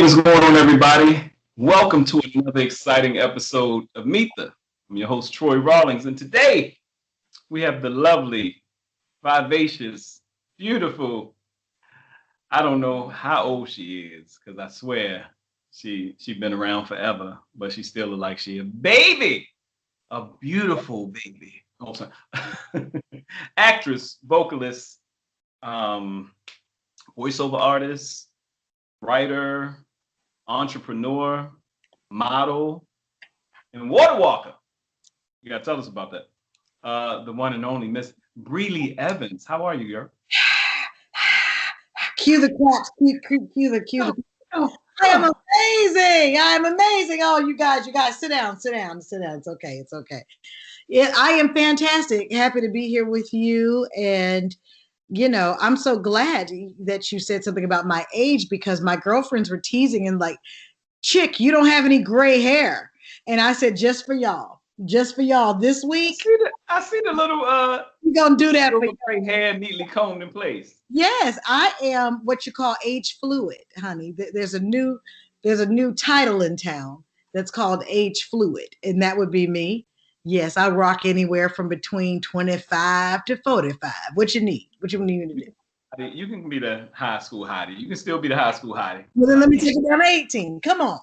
what's going on, everybody? Welcome to another exciting episode of Meet the. I'm your host, Troy Rawlings, and today we have the lovely, vivacious, beautiful. I don't know how old she is, because I swear she's been around forever, but she still looks like she a baby, a beautiful baby. Oh, sorry. Actress, vocalist, voiceover artist, writer, entrepreneur, model, and water walker. You gotta tell us about that. The one and only Miss Brely Evans. How are you, girl? Cue the claps. Cue the. I am amazing. I am amazing. Oh, you guys, sit down. It's okay. Yeah, I am fantastic. Happy to be here with you. And, I'm so glad that you said something about my age, because my girlfriends were teasing and like, chick, you don't have any gray hair. And I said, just for y'all this week. I see the little you're gonna do that for gray hair neatly combed in place. Yes, I am what you call age fluid, honey. There's a new title in town that's called age fluid, and that would be me. Yes, I rock anywhere from between 25 to 45. What you need to do? You can be the high school hottie. You can still be the high school hottie. Well, then let me take it down to 18. Come on.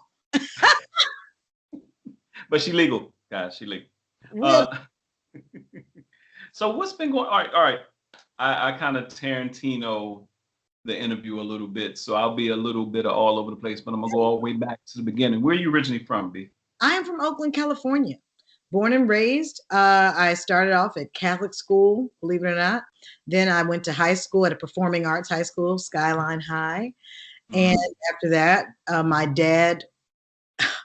But she legal, guys. She legal. Really? So what's been going on? All right. I kind of Tarantino the interview a little bit, so I'll be a little bit of all over the place, but I'm going to go all the way back to the beginning. Where are you originally from, B? I am from Oakland, California. Born and raised. I started off at Catholic school, believe it or not. Then I went to high school at a performing arts high school, Skyline High. And after that, my dad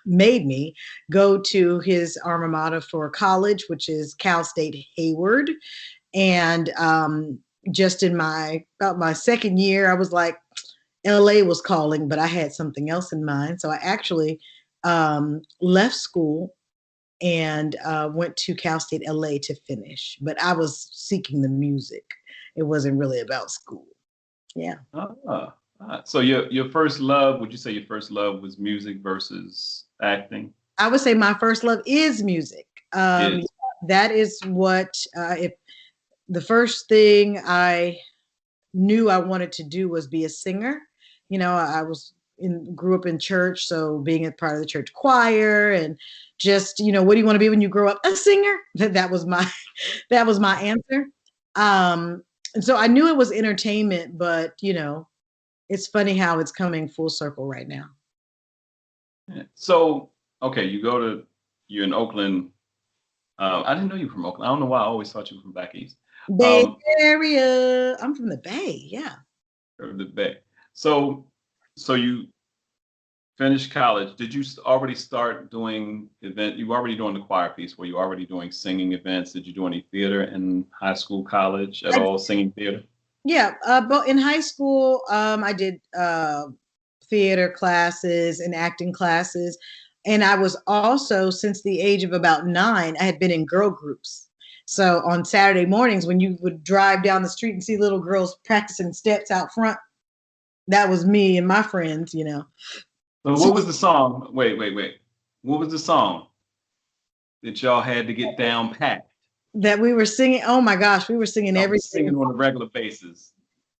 made me go to his alma mater for college, which is Cal State Hayward. And just in about my second year, I was like, LA was calling, but I had something else in mind. So I actually left school and went to Cal State LA to finish. But I was seeking the music. It wasn't really about school. Yeah. So your first love, would you say your first love was music versus acting? I would say my first love is music. That is what, if the first thing I knew I wanted to do was be a singer. I grew up in church, so being a part of the church choir and just, what do you want to be when you grow up? A singer. That was my answer. And so I knew it was entertainment, but it's funny how it's coming full circle right now. So, okay, you're in Oakland. I didn't know you were from Oakland. I don't know why I always thought you were from back east. Bay Area. I'm from the Bay, yeah. From the Bay. So you finished college. Did you already start doing event? You were already doing the choir piece. Were you already doing singing events? Did you do any theater in high school, college at all, singing theater? Yeah, but in high school, I did theater classes and acting classes. And I was also, since the age of about 9, I had been in girl groups. So on Saturday mornings, when you would drive down the street and see little girls practicing steps out front, that was me and my friends, So what was the song? Wait. What was the song that y'all had to get down pat? That we were singing? Oh my gosh, we were singing everything. Singing on a regular basis.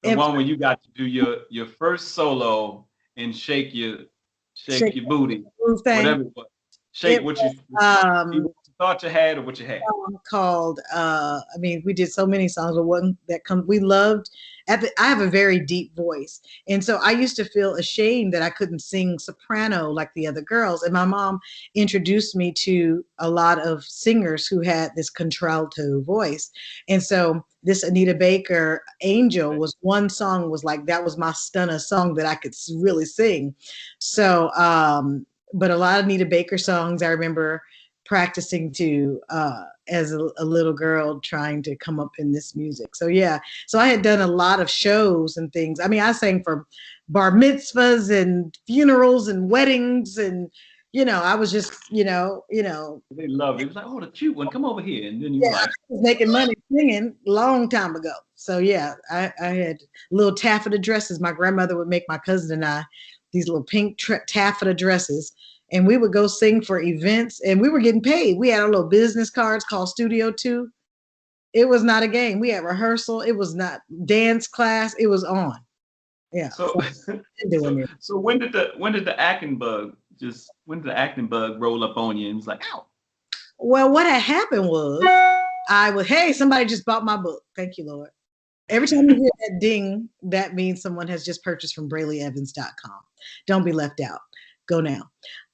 The one where you got to do your first solo and shake your booty, whatever it was. Shake what you thought you had or what you had. Called we did so many songs, but one that we loved. I have a very deep voice, and so I used to feel ashamed that I couldn't sing soprano like the other girls. And my mom introduced me to a lot of singers who had this contralto voice, and so this Anita Baker Angel was one song, was like, that was my stunner song that I could really sing. So but a lot of Anita Baker songs I remember practicing to as a little girl, trying to come up in this music. So yeah, so I had done a lot of shows and things. I mean, I sang for bar mitzvahs and funerals and weddings, and I was just they love it. It was like, oh, the cute one, come over here. And then I was making money singing a long time ago. So yeah, I had little taffeta dresses my grandmother would make my cousin and I these little pink taffeta dresses. And we would go sing for events, and we were getting paid. We had our little business cards called Studio 2. It was not a game. We had rehearsal. It was not dance class. It was on. Yeah. So, so when did the acting bug roll up on you and was like, ow? Well, what had happened was hey, somebody just bought my book. Thank you, Lord. Every time you hear that ding, that means someone has just purchased from BrelyEvans.com. Don't be left out. Go now.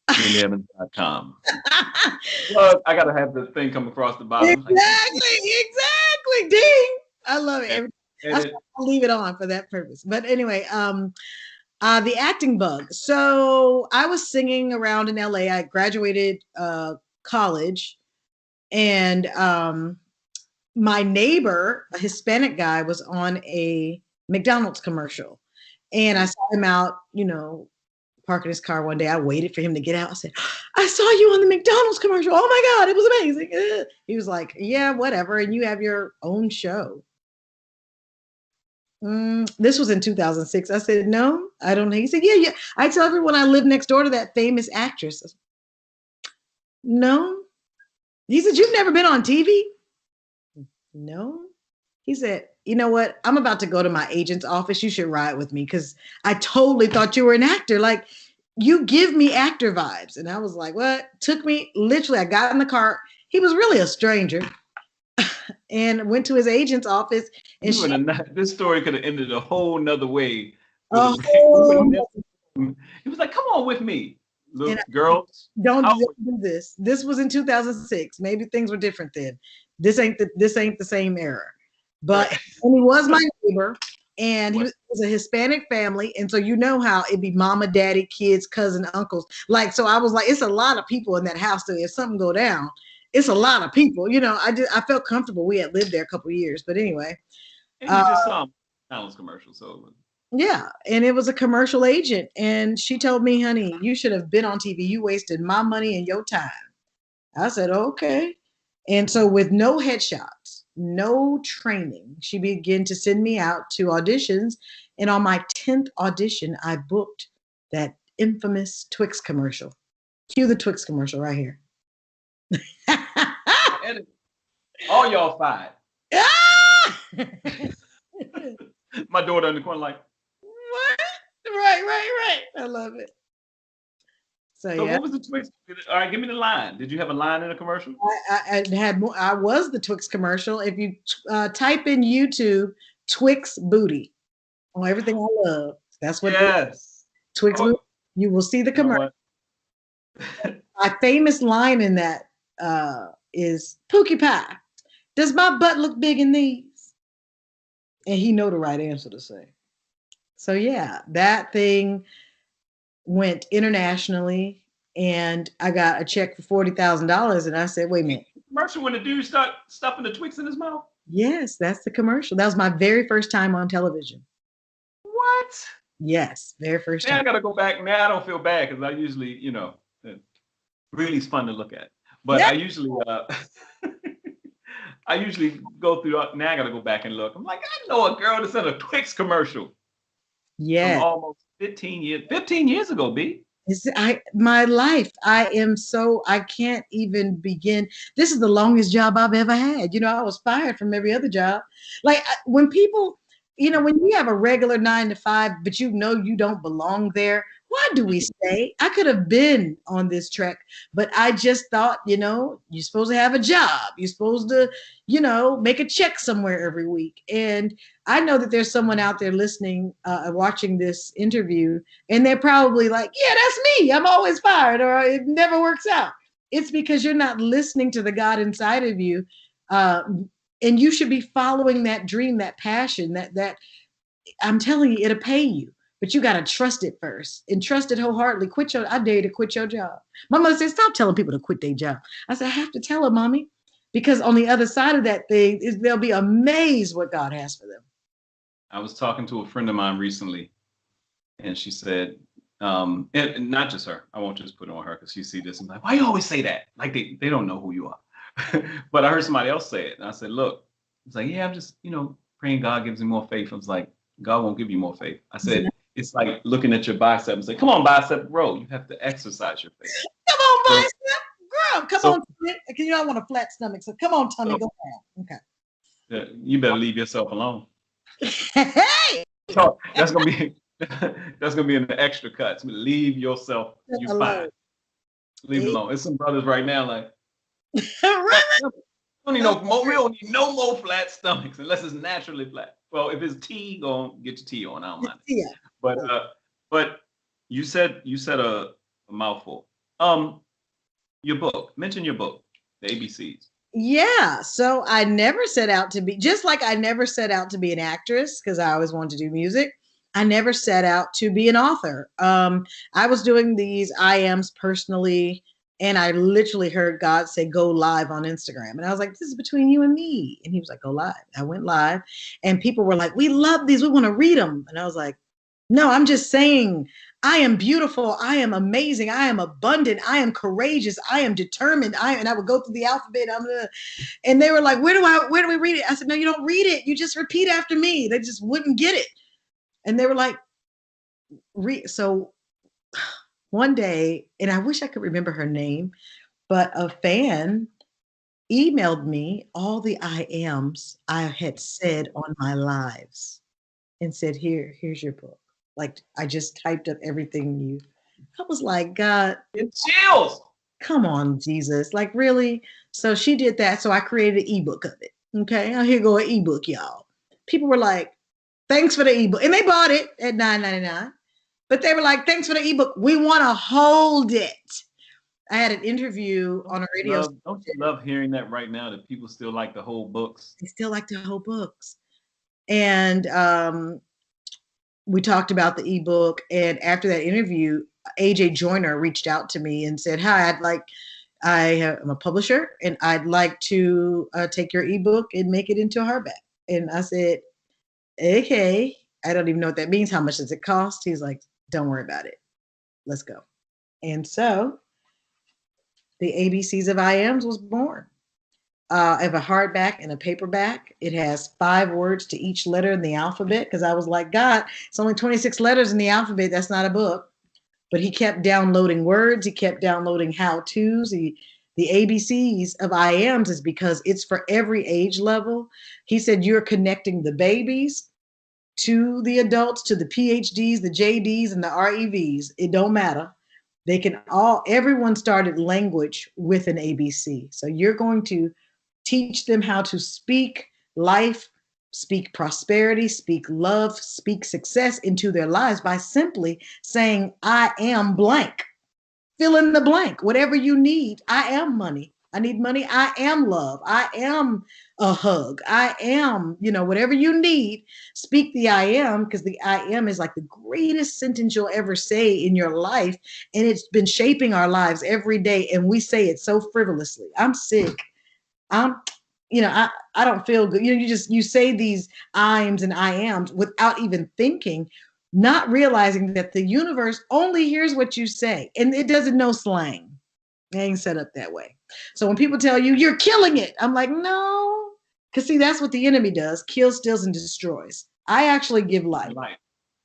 BrelyEvans.com. Well, I gotta have the thing come across the bottom. Exactly. Ding. I love it. I'll leave it on for that purpose. But anyway, the acting bug. So I was singing around in LA. I graduated college, and my neighbor, a Hispanic guy, was on a McDonald's commercial, and I saw him out, parking his car one day. I waited for him to get out. I said, I saw you on the McDonald's commercial. Oh my God, it was amazing. He was like, yeah, whatever. And you have your own show. This was in 2006. I said, no, I don't know. He said, yeah. I tell everyone I live next door to that famous actress. Said, no. He said, you've never been on TV? No. He said, you know what? I'm about to go to my agent's office. You should ride with me because I totally thought you were an actor. Like, you give me actor vibes. And I was like, what? Took me, literally, I got in the car. He was really a stranger. And went to his agent's office. And this story could have ended a whole nother way. He was like, come on with me. Look, girls. Don't do this. This was in 2006. Maybe things were different then. This ain't the same era. But and he was my neighbor, and he was a Hispanic family, and so you know how it'd be mama, daddy, kids, cousin, uncles. Like, so I was like, it's a lot of people in that house. So if something go down, it's a lot of people. I felt comfortable. We had lived there a couple of years, but anyway. And you just saw McDonald's commercial, so. Yeah, and it was a commercial agent, and she told me, honey, you should have been on TV. You wasted my money and your time. I said, okay. And so with no headshots, no training, she began to send me out to auditions. And on my 10th audition, I booked that infamous Twix commercial. Cue the Twix commercial right here. All y'all fired. My daughter in the corner like, what? Right. I love it. So yeah. What was the Twix? All right, give me the line. Did you have a line in a commercial? I had more. I was the Twix commercial. If you type in YouTube Twix booty on everything I love, that's what. Yes. Twix booty. You will see the commercial. My famous line in that is Pookie Pie. Does my butt look big in these? And he know the right answer to say. So yeah, that thing went internationally, and I got a check for $40,000, and I said, wait a minute. Commercial when the dude start stuffing the Twix in his mouth? Yes, that's the commercial. That was my very first time on television. What? Yes, very first time. I gotta go back. Now I don't feel bad because I usually, really is fun to look at. But yeah. I usually go through. Now I gotta go back and look. I'm like, I know a girl that's in a Twix commercial. Yeah. From almost 15 years ago, B. My life. I can't even begin. This is the longest job I've ever had. I was fired from every other job. Like when people, when you have a regular 9 to 5, but you don't belong there, why do we stay? I could have been on this trek, but I just thought, you're supposed to have a job. You're supposed to, make a check somewhere every week. And I know that there's someone out there listening, watching this interview, and they're probably like, yeah, that's me. I'm always fired, or it never works out. It's because you're not listening to the God inside of you. And you should be following that dream, that passion, that I'm telling you, it'll pay you. But you got to trust it first and trust it wholeheartedly. I dare you to quit your job. My mother said, stop telling people to quit their job. I said, I have to tell them, mommy, because on the other side of that thing is they'll be amazed what God has for them. I was talking to a friend of mine recently, and she said, and not just her, I won't just put it on her because she see this and like, why you always say that? Like they don't know who you are. But I heard somebody else say it. And I said, look, it's like, yeah, I'm just, praying God gives me more faith. I was like, God won't give you more faith. I said, it's like looking at your bicep and saying, "Come on, bicep, grow." You have to exercise your face. Come on, So, bicep, girl. Come so, on, tummy. You know I want a flat stomach, so come on, tummy, so go down. you better leave yourself alone. Okay. Hey, So that's gonna be that's gonna be in the extra cuts. Leave yourself. You alone. fine. Leave it alone. There's some brothers right now like, Right. we don't need no more. We don't need no more flat stomachs unless it's naturally flat. Well, if it's tea, go on, get your tea on. I don't mind it. Yeah. But you said a mouthful. Your book. Mention your book, the ABCs. Yeah. So I never set out to be, just like I never set out to be an actress because I always wanted to do music. I never set out to be an author. I was doing these IMs personally, and I literally heard God say, "Go live on Instagram." And I was like, "This is between you and me." And he was like, "Go live." I went live, and people were like, "We love these. We want to read them." And I was like, "No, I'm just saying, I am beautiful. I am amazing. I am abundant. I am courageous. I am determined. And I would go through the alphabet. And they were like, where do we read it?" I said, "No, you don't read it. You just repeat after me." They just wouldn't get it. And they were like, so one day, and I wish I could remember her name, but a fan emailed me all the I ams I had said on my lives and said, here's your book. Like, I just typed up everything I was like, God, It chills. come on, Jesus. Like, really? So she did that. So I created an ebook of it. Okay. Here go an ebook, y'all. People were like, "Thanks for the ebook." And they bought it at $9.99. But they were like, "Thanks for the ebook. We want to hold it." I had an interview on a radio. Don't you love hearing that right now that people still like to hold books? They still like to hold books. And we talked about the ebook. And after that interview, AJ Joyner reached out to me and said, "Hi, I'm a publisher, and I'd like to take your ebook and make it into a hardback." And I said, "Okay." I don't even know what that means. How much does it cost? He's like, "Don't worry about it. Let's go." And so the ABCs of IAMs was born. I have a hardback and a paperback. It has 5 words to each letter in the alphabet because I was like, "God, it's only 26 letters in the alphabet. That's not a book." But he kept downloading words. He kept downloading how-tos. The ABCs of IAMs is because it's for every age level. He said, "You're connecting the babies to the adults, to the PhDs, the JDs, and the REVs. It don't matter. They can everyone started language with an ABC. So you're going to teach them how to speak life, speak prosperity, speak love, speak success into their lives by simply saying, I am blank. Fill in the blank. Whatever you need. I am money. I need money. I am love. I am a hug. I am, whatever you need, speak the I am, because the I am is like the greatest sentence you'll ever say in your life. And it's been shaping our lives every day. And we say it so frivolously. I'm sick. I don't feel good. You say these I'ms and I ams without even thinking, not realizing that the universe only hears what you say, and it doesn't know slang. It ain't set up that way. So when people tell you you're killing it, I'm like, no, because see, that's what the enemy does: kills, steals, and destroys. I actually give life.